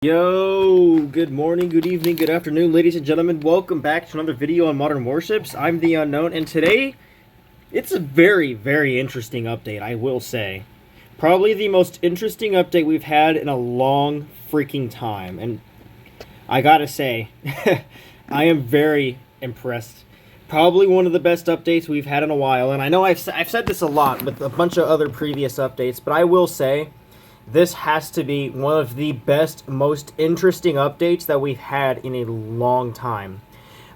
Yo, good morning, good evening, good afternoon, ladies and gentlemen. Welcome back to another video on Modern Warships. I'm the Unknown, and today, it's a very, very interesting update, I will say. Probably the most interesting update we've had in a long freaking time, and I gotta say, I am very impressed. Probably one of the best updates we've had in a while, and I know I've said this a lot with a bunch of other previous updates, but I will say, this has to be one of the best, most interesting updates that we've had in a long time.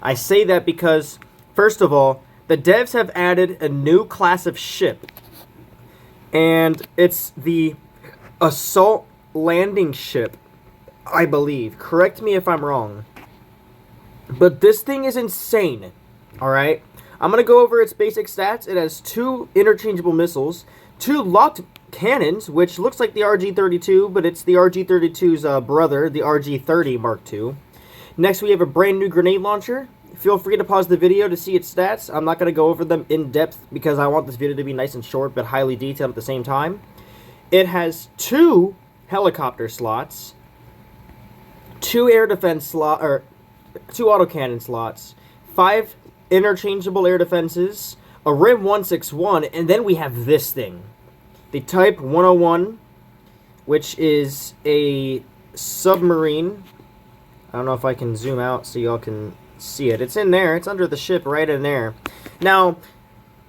I say that because, first of all, the devs have added a new class of ship. And it's the assault landing ship, I believe. Correct me if I'm wrong. But this thing is insane, alright? I'm going to go over its basic stats. It has 2 interchangeable missiles, 2 locked cannons, which looks like the RG-32, but it's the RG-32's brother, the RG-30 Mark II. Next, we have a brand new grenade launcher. Feel free to pause the video to see its stats. I'm not going to go over them in depth because I want this video to be nice and short, but highly detailed at the same time. It has 2 helicopter slots, 2 air defense slot, or 2 autocannon slots, 5 interchangeable air defenses, a RIM 161, and then we have this thing. The Type 101, which is a submarine. I don't know if I can zoom out so y'all can see it. It's in there. It's under the ship right in there. Now,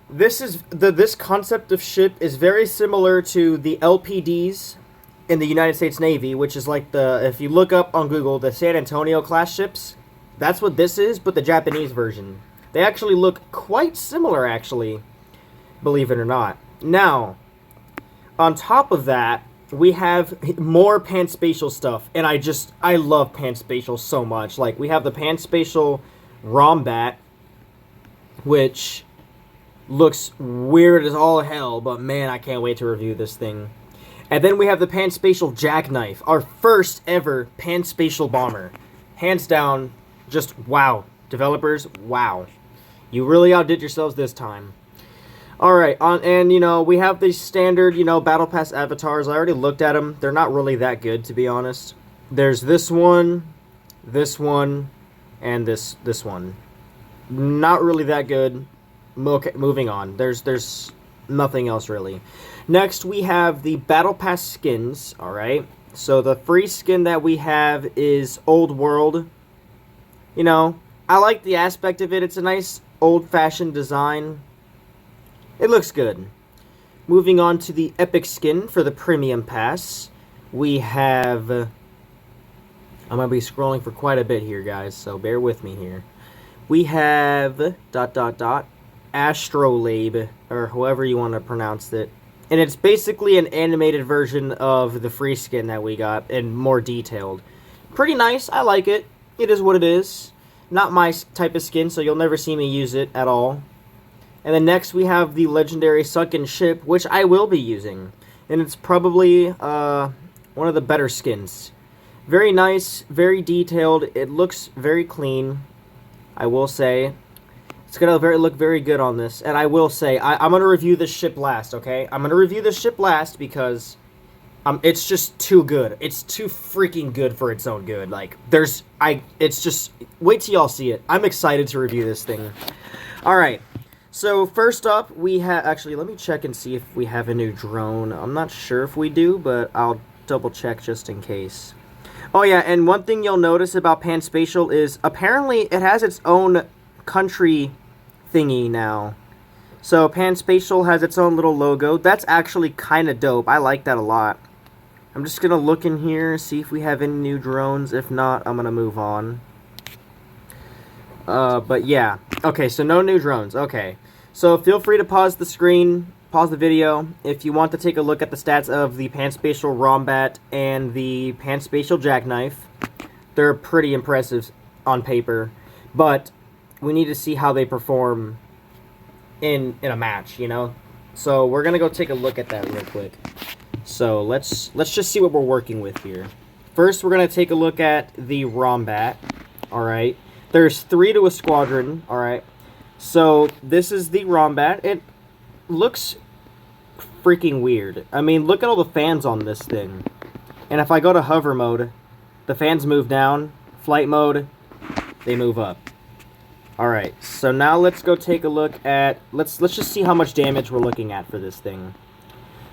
this concept of ship is very similar to the LPDs in the United States Navy, which is like if you look up on Google, the San Antonio class ships. That's what this is, but the Japanese version. They actually look quite similar, actually, believe it or not. Now, on top of that, we have more panspatial stuff, and I love panspatial so much. Like, we have the panspatial Rombat, which looks weird as all hell, but man, I can't wait to review this thing. And then we have the panspatial Jackknife, our first ever panspatial bomber. Hands down, just wow. Developers, wow. You really outdid yourselves this time. Alright, and, we have the standard, Battle Pass avatars. I already looked at them. They're not really that good, to be honest. There's this one, and this one. Not really that good. Okay, moving on. There's nothing else, really. Next, we have the Battle Pass skins, alright? So, the free skin that we have is Old World. I like the aspect of it. It's a nice, old-fashioned design. It looks good. Moving on to the Epic skin for the Premium Pass. We have... I'm going to be scrolling for quite a bit here, guys, so bear with me here. We have... Astrolabe, or however you want to pronounce it. And it's basically an animated version of the free skin that we got, and more detailed. Pretty nice. I like it. It is what it is. Not my type of skin, so you'll never see me use it at all. And then next we have the legendary Sunken Ship, which I will be using. And it's probably one of the better skins. Very nice, very detailed. It looks very clean, I will say. It's going to look very good on this. And I will say, I'm going to review this ship last, okay? I'm going to review this ship last because it's just too good. It's too freaking good for its own good. Like, it's just, wait till y'all see it. I'm excited to review this thing. Alright. So, first up, we have... Actually, let me check and see if we have a new drone. I'm not sure if we do, but I'll double-check just in case. Oh, yeah, and one thing you'll notice about Panspatial is apparently it has its own country thingy now. So, Panspatial has its own little logo. That's actually kind of dope. I like that a lot. I'm just going to look in here, see if we have any new drones. If not, I'm going to move on. But yeah. Okay, so no new drones. Okay. So feel free to pause the screen, pause the video, if you want to take a look at the stats of the Panspatial Rombat and the Panspatial Jackknife. They're pretty impressive on paper, but we need to see how they perform in a match, So we're gonna go take a look at that real quick. So let's just see what we're working with here. First, we're gonna take a look at the Rombat. All right. There's 3 to a squadron. All right. So this is the Rombat. It looks freaking weird. I mean, look at all the fans on this thing. And if I go to hover mode, The fans move down. Flight mode, they move up. Alright, so now let's go take a look at... Let's just see how much damage we're looking at for this thing.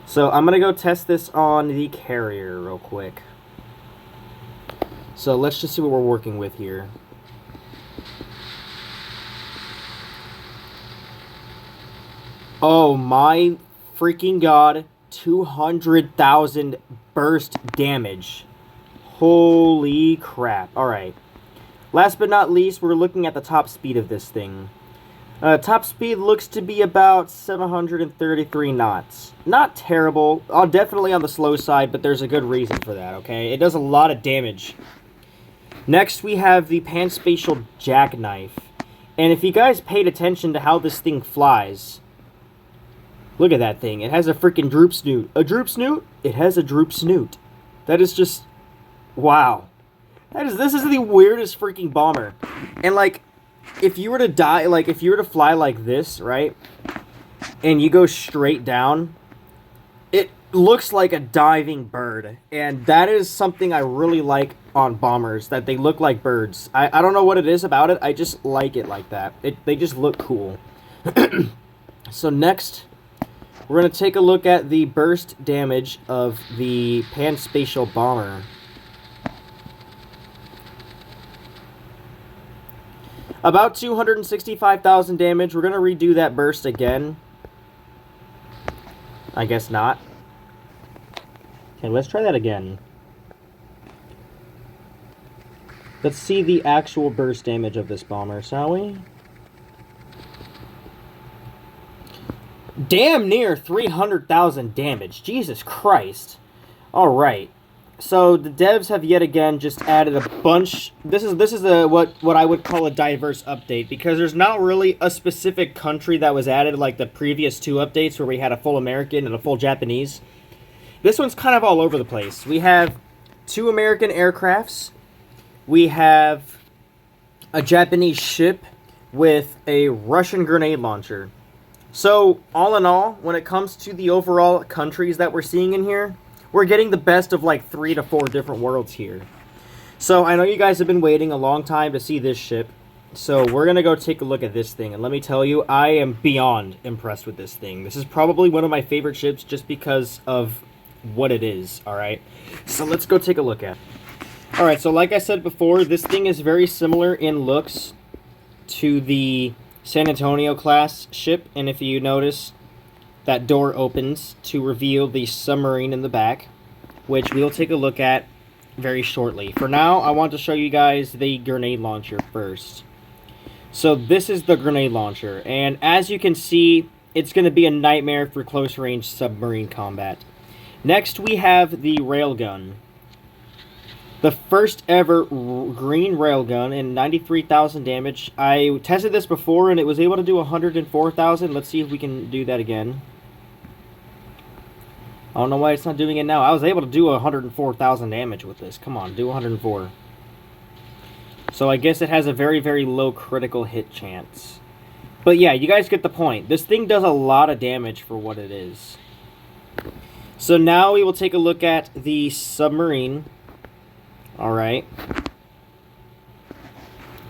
So I'm going to go test this on the carrier real quick. So let's just see what we're working with here. Oh my freaking god. 200,000 burst damage. Holy crap. Alright. Last but not least, we're looking at the top speed of this thing. Top speed looks to be about 733 knots. Not terrible. Definitely on the slow side, but there's a good reason for that, okay? It does a lot of damage. Next, we have the Panspatial Jackknife. And if you guys paid attention to how this thing flies, look at that thing. It has a freaking droop snoot. A droop snoot? It has a droop snoot. That is just... wow. This is the weirdest freaking bomber. And, like, if you were to die, like, if you were to fly like this, right, and you go straight down, it looks like a diving bird. And that is something I really like on bombers, that they look like birds. I don't know what it is about it. I just like it like that. They just look cool. So next, we're going to take a look at the burst damage of the Panspatial Bomber. About 265,000 damage. We're going to redo that burst again. I guess not. Okay, let's try that again. Let's see the actual burst damage of this bomber, shall we? Damn near 300,000 damage. Jesus Christ. Alright. So the devs have yet again just added a bunch. This is a what I would call a diverse update, because there's not really a specific country that was added like the previous two updates where we had a full American and a full Japanese. This one's kind of all over the place. We have 2 American aircrafts. We have a Japanese ship with a Russian grenade launcher. So all in all, when it comes to the overall countries that we're seeing in here, we're getting the best of like 3 to 4 different worlds here. So I know you guys have been waiting a long time to see this ship. So we're going to go take a look at this thing. And let me tell you, I am beyond impressed with this thing. This is probably one of my favorite ships just because of what it is, alright? So let's go take a look at it. Alright, so like I said before, this thing is very similar in looks to the San Antonio class ship. And if you notice, that door opens to reveal the submarine in the back, which we'll take a look at very shortly. For now, I want to show you guys the grenade launcher first. So this is the grenade launcher, and as you can see, it's going to be a nightmare for close-range submarine combat. Next, we have the railgun. The first ever green railgun and 93,000 damage. I tested this before and it was able to do 104,000. Let's see if we can do that again. I don't know why it's not doing it now. I was able to do 104,000 damage with this. Come on, do 104. So I guess it has a very, very low critical hit chance. But yeah, you guys get the point. This thing does a lot of damage for what it is. So now we will take a look at the submarine. Alright.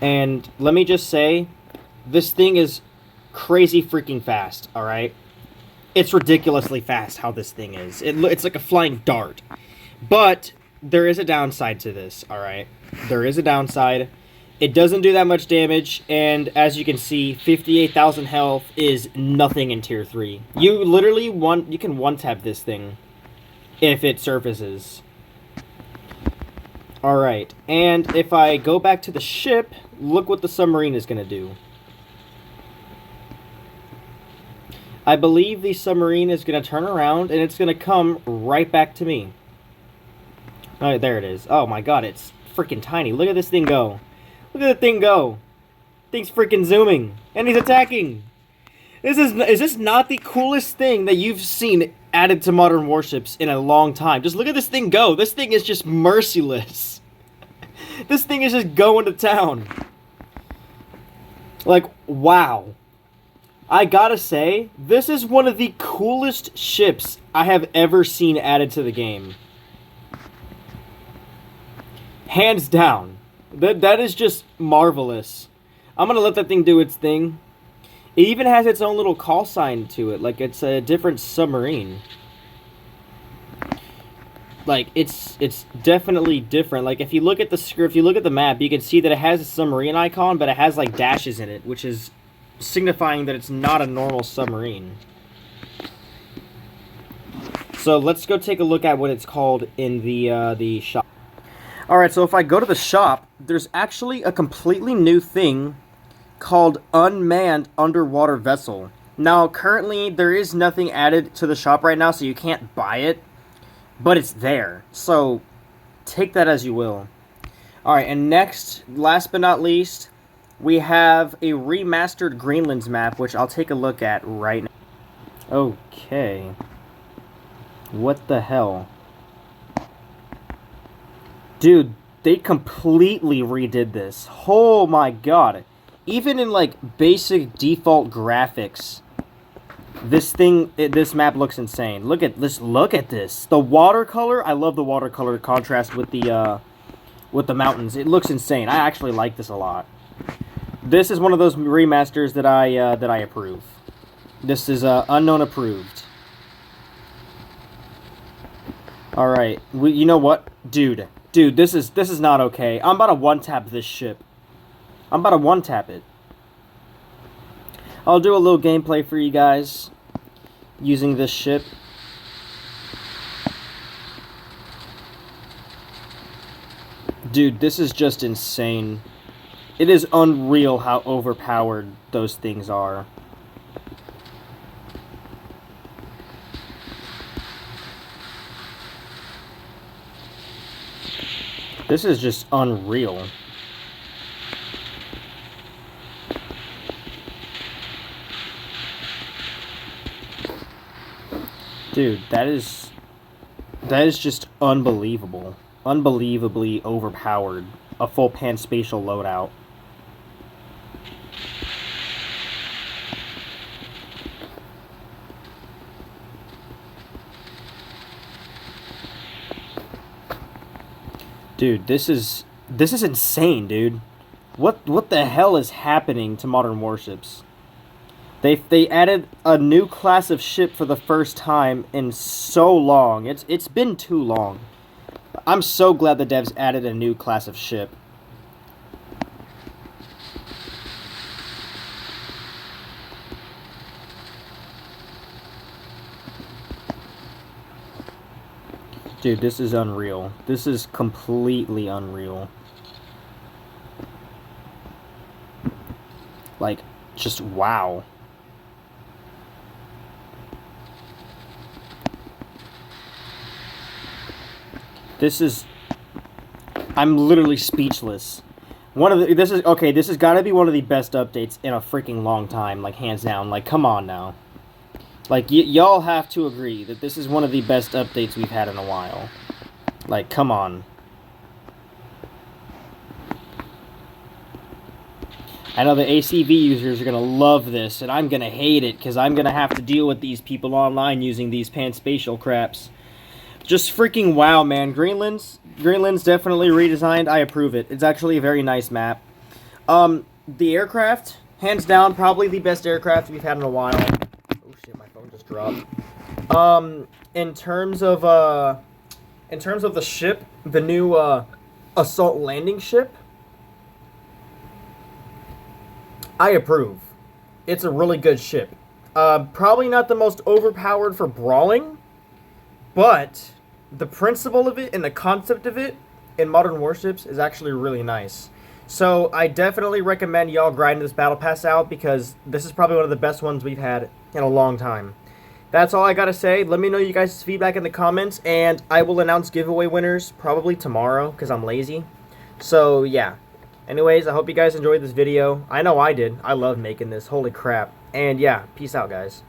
And let me just say, this thing is crazy freaking fast, alright? It's ridiculously fast how this thing is. It's like a flying dart. But there is a downside to this, alright? There is a downside. It doesn't do that much damage, and as you can see, 58,000 health is nothing in Tier 3. You literally you can one-tap this thing if it surfaces. Alright, and if I go back to the ship, look what the submarine is going to do. I believe the submarine is going to turn around, and it's going to come right back to me. Alright, there it is. Oh my god, it's freaking tiny. Look at this thing go. Look at the thing go. Thing's freaking zooming. And he's attacking. Is this not the coolest thing that you've seen added to Modern Warships in a long time? Just look at this thing go. This thing is just merciless. This thing is just going to town. Like, wow. I gotta say, this is one of the coolest ships I have ever seen added to the game. Hands down. That is just marvelous. I'm gonna let that thing do its thing. It even has its own little call sign to it, like it's a different submarine. Like it's definitely different. Like if you look at the script, if you look at the map, you can see that it has a submarine icon, but it has like dashes in it, which is signifying that it's not a normal submarine. So let's go take a look at what it's called in the shop. Alright, so if I go to the shop, there's actually a completely new thing called Unmanned Underwater Vessel. Now, currently, there is nothing added to the shop right now, so you can't buy it, but it's there. So, take that as you will. Alright, and next, last but not least, we have a remastered Greenlands map, which I'll take a look at right now. Okay. What the hell? Dude, they completely redid this. Oh my god. Even in, like, basic default graphics, this map looks insane. Look at this. The watercolor, I love the watercolor contrast with the mountains. It looks insane. I actually like this a lot. This is one of those remasters that I approve. This is unknown approved. All right, you know what, dude, this is not okay. I'm about to one-tap this ship. I'm about to one-tap it. I'll do a little gameplay for you guys using this ship. Dude, this is just insane. It is unreal how overpowered those things are. This is just unreal. Dude, that is just unbelievable. Unbelievably overpowered. A full pan-spatial loadout. Dude, this is insane, dude. What the hell is happening to modern warships? They added a new class of ship for the first time in so long. It's been too long. I'm so glad the devs added a new class of ship. Dude, this is unreal. This is completely unreal. Like, just wow. This is... I'm literally speechless. This has got to be one of the best updates in a freaking long time, like, hands down. Like, come on now. Like, y'all have to agree that this is one of the best updates we've had in a while. Like, come on. I know the ACV users are going to love this, and I'm going to hate it, because I'm going to have to deal with these people online using these pan-spatial craps. Just freaking wow, man. Greenland's definitely redesigned. I approve it. It's actually a very nice map. The aircraft, hands down, probably the best aircraft we've had in a while. Oh shit, my phone just dropped. In terms of the ship, the new assault landing ship, I approve. It's a really good ship. Probably not the most overpowered for brawling, but the principle of it and the concept of it in modern warships is actually really nice. So I definitely recommend y'all grinding this battle pass out, because this is probably one of the best ones we've had in a long time. That's all I gotta say. Let me know you guys' feedback in the comments, and I will announce giveaway winners probably tomorrow, because I'm lazy. So yeah. Anyways, I hope you guys enjoyed this video. I know I did. I love making this. Holy crap. And yeah, peace out, guys.